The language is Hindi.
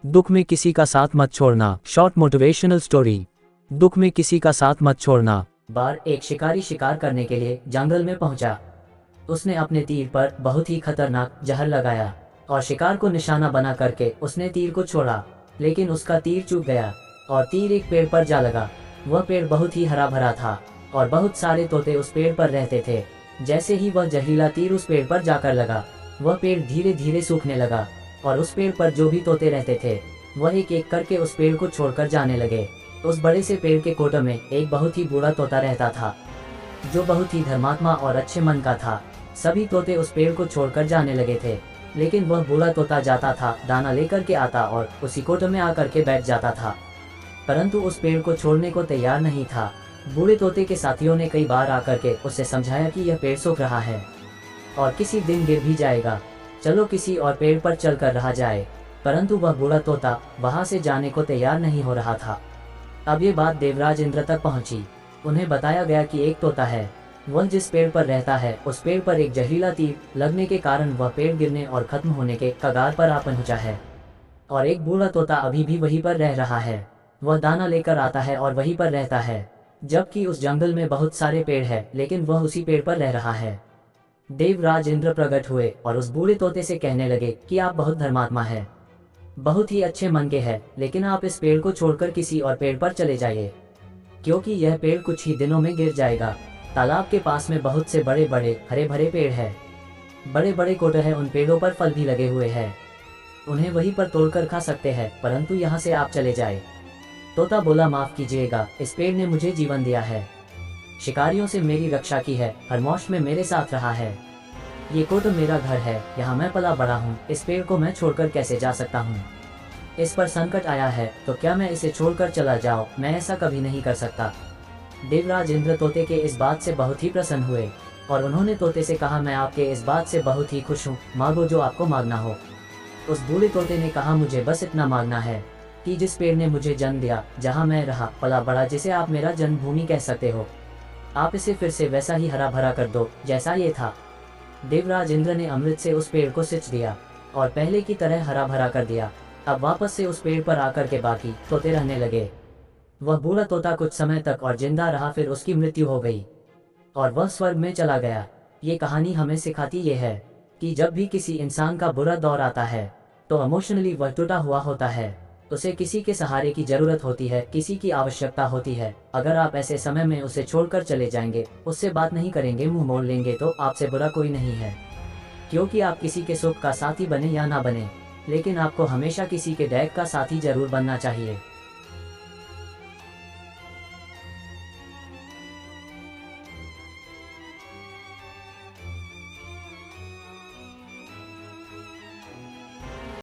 दुख में किसी का साथ मत छोड़ना। Short motivational story. दुख में किसी का साथ मत छोड़ना। बार एक शिकारी शिकार करने के लिए जंगल में पहुंचा। उसने अपने तीर पर बहुत ही खतरनाक जहर लगाया और शिकार को निशाना बना करके उसने तीर को छोड़ा, लेकिन उसका तीर चूक गया और तीर एक पेड़ पर जा लगा। वह पेड़ बहुत ही हरा भरा था और बहुत सारे तोते उस पेड़ पर रहते थे। जैसे ही वह जहरीला तीर उस पेड़ पर जाकर लगा, वह पेड़ धीरे धीरे सूखने लगा और उस पेड़ पर जो भी तोते रहते थे वह एक एक करके उस पेड़ को छोड़कर जाने लगे। उस बड़े से पेड़ के कोटे में एक बहुत ही बूढ़ा तोता रहता था, जो बहुत ही धर्मात्मा और अच्छे मन का था। सभी तोते उस पेड़ को छोड़कर जाने लगे थे, लेकिन वह बूढ़ा तोता जाता था, दाना लेकर के आता और उसी कोटे में आकर के बैठ जाता था, परंतु उस पेड़ को छोड़ने को तैयार नहीं था। बूढ़े तोते के साथियों ने कई बार आकर के उससे समझाया कि यह पेड़ सूख रहा है और किसी दिन गिर भी जाएगा, चलो किसी और पेड़ पर चल कर रहा जाए, परंतु वह बूढ़ा तोता वहां से जाने को तैयार नहीं हो रहा था। अब ये बात देवराज इंद्र तक पहुंची। उन्हें बताया गया कि एक तोता है, वह जिस पेड़ पर रहता है उस पेड़ पर एक जहरीला तीर लगने के कारण वह पेड़ गिरने और खत्म होने के कगार पर आ पहुंचा है, और एक बूढ़ा तोता अभी भी वहीं पर रह रहा है। वह दाना लेकर आता है और वहीं पर रहता है, जबकि उस जंगल में बहुत सारे पेड़ है, लेकिन वह उसी पेड़ पर रह रहा है। देवराज इंद्र प्रकट हुए और उस बूढ़े तोते से कहने लगे कि आप बहुत धर्मात्मा है, बहुत ही अच्छे मन के हैं, लेकिन आप इस पेड़ को छोड़कर किसी और पेड़ पर चले जाइए, क्योंकि यह पेड़ कुछ ही दिनों में गिर जाएगा। तालाब के पास में बहुत से बड़े बड़े हरे भरे पेड़ हैं, बड़े बड़े कोटे हैं, उन पेड़ों पर फल भी लगे हुए हैं, उन्हें वहीं पर तोड़कर खा सकते हैं, परंतु यहाँ से आप चले जाए। तोता बोला, माफ कीजिएगा, इस पेड़ ने मुझे जीवन दिया है, शिकारियों से मेरी रक्षा की है, हर मौसम में मेरे साथ रहा है, ये कोट मेरा घर है, यहाँ मैं पला बड़ा हूँ, इस पेड़ को मैं छोड़कर कैसे जा सकता हूँ? इस पर संकट आया है तो क्या मैं इसे छोड़कर चला जाऊँ? मैं ऐसा कभी नहीं कर सकता। देवराज इंद्र तोते के इस बात से बहुत ही प्रसन्न हुए और उन्होंने तोते से कहा, मैं आपके इस बात से बहुत ही खुश हूँ, मांगो जो आपको मांगना हो। उस बूढ़े तोते ने कहा, मुझे बस इतना मांगना है कि जिस पेड़ ने मुझे जन्म दिया, जहाँ मैं रहा पला बड़ा, जिसे आप मेरा जन्मभूमि कह सकते हो, आप इसे फिर से वैसा ही हरा भरा कर दो जैसा ये था। देवराज इंद्र ने अमृत से उस पेड़ को सिंच दिया और पहले की तरह हरा भरा कर दिया। अब वापस से उस पेड़ पर आकर के बाकी तोते रहने लगे। वह बूढ़ा तोता कुछ समय तक और जिंदा रहा, फिर उसकी मृत्यु हो गई और वह स्वर्ग में चला गया। ये कहानी हमें सिखाती ये है कि जब भी किसी इंसान का बुरा दौर आता है तो इमोशनली वह टूटा हुआ होता है, उसे किसी के सहारे की जरूरत होती है, किसी की आवश्यकता होती है। अगर आप ऐसे समय में उसे छोड़कर चले जाएंगे, उससे बात नहीं करेंगे, मुंह मोड़ लेंगे, तो आपसे बुरा कोई नहीं है, क्योंकि आप किसी के सुख का साथी बने या ना बने, लेकिन आपको हमेशा किसी के दैक का साथी जरूर बनना चाहिए।